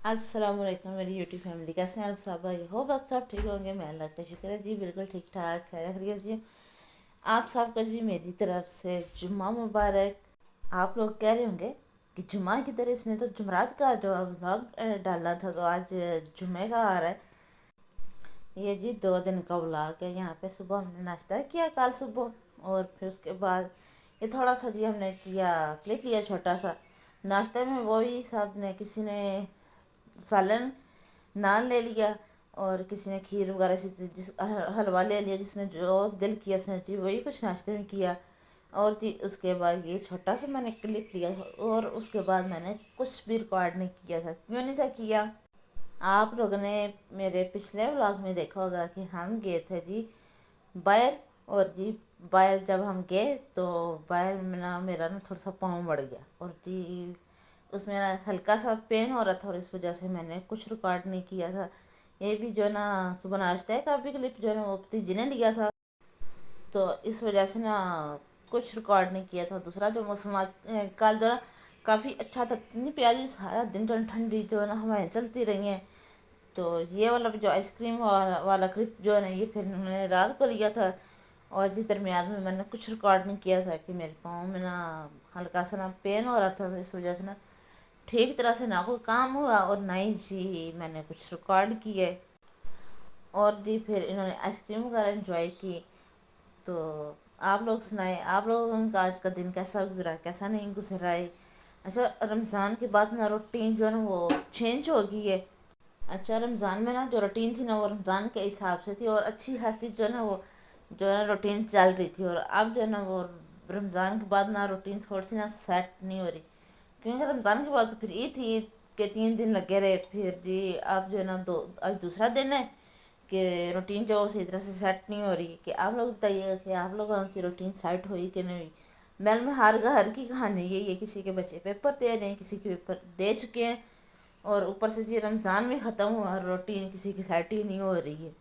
अस्सलाम वालेकुम मेरी यूट्यूब फैमिली, कैसे हैं आप सब? आई होप आप सब ठीक होंगे। मैं अल्लाह का शुक्र है जी, बिल्कुल ठीक ठाक खैर खैरियत जी। आप सबको जी मेरी तरफ से जुम्मा मुबारक। आप लोग कह रहे होंगे कि जुम्मा की तरह इसने तो जुमरात का जो व्लॉग डाला था, तो आज जुम्मे का आ रहा है। ये जी 2 दिन का व्लॉग है। यहाँ पे सुबह हमने नाश्ता किया कल सुबह, और फिर उसके बाद ये थोड़ा सा जी हमने किया, क्लिप लिया छोटा सा। नाश्ते में वही सब ने, किसी ने सालन नान ले लिया, और किसी ने खीर वगैरह से जिस हलवा ले लिया, जिसने जो दिल किया उसने जी वही कुछ नाश्ते में किया। और जी उसके बाद ये छोटा सा मैंने क्लिप लिया, और उसके बाद मैंने कुछ भी रिकॉर्ड नहीं किया था। क्यों नहीं था किया? आप लोगों ने मेरे पिछले व्लॉग में देखा होगा कि हम गए थे जी बाहर। और जी बाहर जब हम गए तो बाहर में ना मेरा ना थोड़ा सा पाँव बढ़ गया, और जी उसमें ना हल्का सा पेन हो रहा था, और इस वजह से मैंने कुछ रिकॉर्ड नहीं किया था। ये भी जो है ना सुबह नाश्ते का भी क्लिप जो है ना वो भतीजी ने लिया था, तो इस वजह से ना कुछ रिकॉर्ड नहीं किया था। दूसरा जो मौसम कल जो है काफ़ी अच्छा था, इतनी प्यारी सारा दिन जो है ठंडी जो है ना हवाएं चलती रही हैं। तो ये वाला भी जो आइसक्रीम वाला क्लिप जो है ना ये फिर मैंने रात को लिया था। और जिस दरमियान में मैंने कुछ रिकॉर्ड नहीं किया था कि मेरे पाँव में ना हल्का सा ना पेन हो रहा था, इस वजह से ना ठीक तरह से ना कोई काम हुआ, और ना ही जी मैंने कुछ रिकॉर्ड किए। और जी फिर इन्होंने आइसक्रीम वगैरह इंजॉय की। तो आप लोग सुनाए, आप लोगों का आज का दिन कैसा गुजरा, कैसा नहीं गुजरा है? अच्छा, रमज़ान के बाद ना रूटीन जो है ना वो चेंज हो गई है। अच्छा, रमज़ान में ना जो रूटीन थी ना वो रमज़ान के हिसाब से थी, और अच्छी खासी जो है ना वो जो है ना रूटीन चल रही थी। और अब जो है ना वो रमज़ान के बाद ना रूटीन थोड़ी सी ना सेट नहीं हो रही, क्योंकि रमज़ान के बाद तो फिर ईद थी, ईद के 3 दिन लगे रहे। फिर जी अब जो है ना आज दूसरा दिन है कि रूटीन जो सही तरह से सेट नहीं हो रही। कि आप लोग बताइएगा कि आप लोगों की रूटीन सेट हुई कि नहीं हुई? मैल में हर घर की कहानी यही है, किसी के बच्चे पेपर दे रहे हैं, किसी के पेपर दे चुके हैं, और ऊपर से जी रमज़ान में ख़त्म हुआ, रूटीन किसी की सेट ही नहीं हो रही है।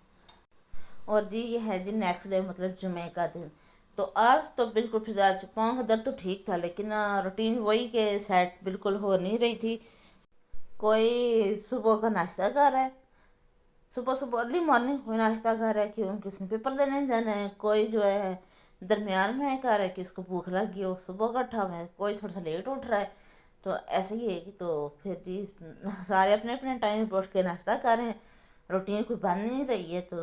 और जी ये है जी नेक्स्ट डे, मतलब जुमे का दिन। तो आज तो बिल्कुल, फिर आज पाँव का दर्द तो ठीक था, लेकिन रूटीन वही के सेट बिल्कुल हो नहीं रही थी। कोई सुबह का नाश्ता कर रहा है, सुबह सुबह अर्ली मॉर्निंग कोई नाश्ता कर रहा है कि उनको किसने पेपर देने जाना है। कोई जो है दरमियान में कर रहा है कि उसको भूख लगी हो, सुबह का उठा हुआ है। कोई थोड़ा सा लेट उठ रहा है। तो ऐसे ही है कि तो फिर जी सारे अपने अपने टाइम पर उठ के नाश्ता कर रहे हैं। रूटीन कोई बन नहीं रही है, तो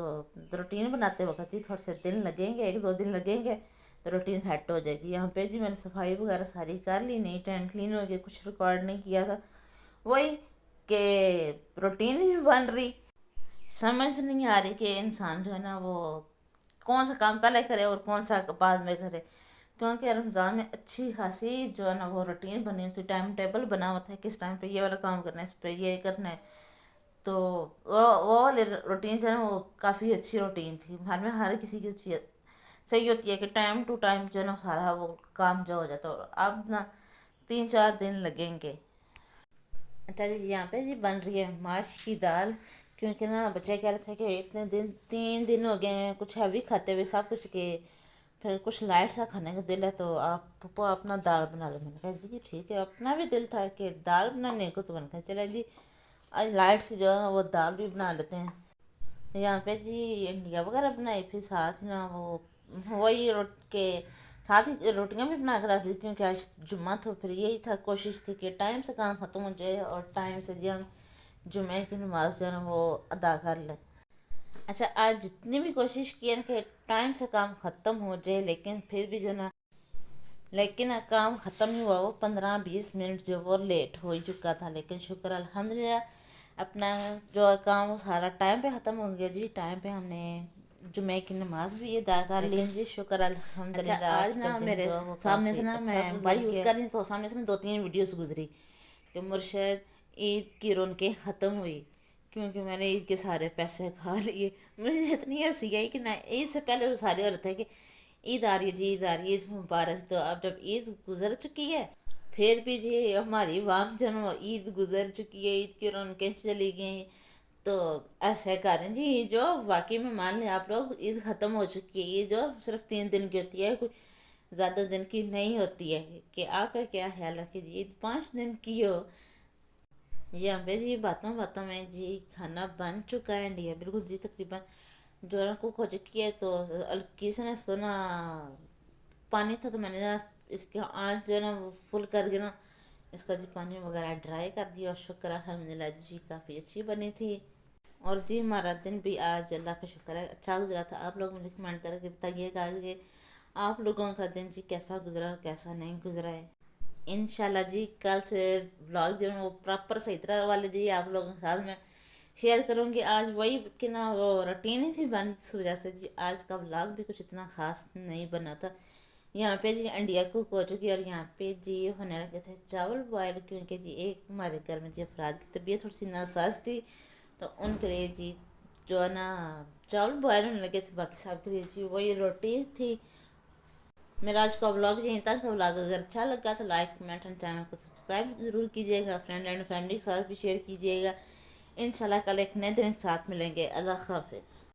रूटीन बनाते वक्त ही थोड़े से दिन लगेंगे, 1-2 दिन लगेंगे, तो रूटीन सेट हो जाएगी। यहाँ पे जी मैंने सफाई वगैरह सारी कर ली, नीट एंड क्लीन हो गई, कुछ रिकॉर्ड नहीं किया था। वही कि रूटीन ही बन रही, समझ नहीं आ रही कि इंसान जो है ना वो कौन सा काम पहले करे और कौन सा बाद में करे। क्योंकि रमज़ान में अच्छी खासी जो है ना वो रूटीन बनी हुई थी, टाइम टेबल बना हुआ था, किस टाइम पे ये वाला काम करना है, इस पे ये करना है। तो वो वाली रूटीन जो है ना वो काफ़ी अच्छी रूटीन थी। घर में हर किसी की अच्छी सही होती है कि टाइम टू टाइम जो है ना सारा वो काम जो हो जाता है। और अब ना 3-4 दिन लगेंगे। अच्छा जी, यहाँ पे जी बन रही है माश की दाल, क्योंकि ना बच्चे कह रहे थे कि इतने दिन 3 दिन हो गए हैं कुछ हैवी खाते हुए सब कुछ के, फिर कुछ लाइट सा खाने का दिल है, तो आप पापा अपना दाल बना लो। मैंने कहा जी ठीक है, अपना भी दिल था कि दाल बनाने को, तो मैंने कहा चले जी आज लाइट से जो है ना वो दाल भी बना लेते हैं। यहाँ पे जी इंडिया वगैरह बनाई, फिर साथ ना वो वही के साथ ही रोटियां भी बना कर रखी थी, क्योंकि आज जुम्मा तो फिर यही था, कोशिश थी कि टाइम से काम ख़त्म हो जाए और टाइम से जी हम जुम्मे की नमाज जो है ना वो अदा कर लें। अच्छा, आज जितनी भी कोशिश की है ना कि टाइम से काम ख़त्म हो जाए, लेकिन फिर भी जो ना, लेकिन काम ख़त्म ही हुआ, वो 15-20 मिनट जो वो लेट हो ही चुका था। लेकिन शुक्र अल्हम्दुलिल्लाह, अपना जो काम वो सारा टाइम पे ख़त्म हो गया जी। टाइम पे हमने जुमे की नमाज भी अदा कर ली जी, शुक्र अल्हम्दुलिल्लाह। अच्छा, आज ना मेरे सामने से ना मैं मोबाइल यूज़ कर रही हूँ, तो सामने से ना 2-3 वीडियोस गुजरी कि मुर्शद ईद की रौनकें ख़त्म हुई, क्योंकि मैंने ईद के सारे पैसे खा लिए। मुझे इतनी हंसी आई कि ना, ईद से पहले वो सारे हो रहे थे कि ईद आ रही है जी, ईद आ रही है, ईद मुबारक। तो अब जब ईद गुजर चुकी है, फिर भी जी हमारी वाम जन्म ईद गुजर चुकी है, ईद की रौनकें चली गई। तो ऐसे करें जी, जो वाकई में मान लें आप लोग, ईद ख़त्म हो चुकी है। ये जो सिर्फ 3 दिन की होती है, कोई ज़्यादा दिन की नहीं होती है। कि आपका क्या ख्याल है कि ईद 5 दिन की हो, یہاں پہ جی باتوں باتوں میں جی کھانا بن چکا ہے انڈیا بالکل جی تقریباً جو ہے نا کوک ہو چکی ہے. تو کسی نے اس کو نا پانی تھا تو میں نے نا اس کی آنچ جو ہے نا وہ فل کر کے نا اس کا جی پانی وغیرہ ڈرائی کر دیا. اور شکر الحمدللہ جی کافی اچھی بنی تھی. اور جی ہمارا دن بھی آج اللہ کا شکر ہے اچھا گزرا تھا. آپ لوگ مجھے کمنٹ کر کے بتائیے گا کہ آپ لوگوں کا دن جی کیسا گزرا اور کیسا نہیں گزرا ہے. انشاءاللہ جی کل سے ولاگ جو ہے وہ پراپر صحیح طرح والے جی آپ لوگوں کے ساتھ میں شیئر کروں گی. آج وہی کہ نا وہ روٹین ہی تھی بنی اس وجہ سے جی آج کا ولاگ بھی کچھ اتنا خاص نہیں بنا تھا. یہاں پہ جی انڈیا کوک ہو چکی اور یہاں پہ جی ہونے لگے تھے چاول بوائل کیونکہ جی ایک ہمارے گھر میں جی افراد کی طبیعت تھوڑی سی ناساز تھی تو ان کے لیے جی جو ہے نا چاول بوائل ہونے لگے تھے. باقی سب کے لیے جی وہی روٹی تھی. میرا آج کا ولاگ یہیں تک. ولاگ اگر اچھا لگا تو لائک کمنٹ اینڈ چینل کو سبسکرائب ضرور کیجیے گا. فرینڈ اینڈ فیملی کے ساتھ بھی شیئر کیجیے گا. انشاءاللہ کل ایک نئے دن کے ساتھ ملیں گے. اللہ حافظ.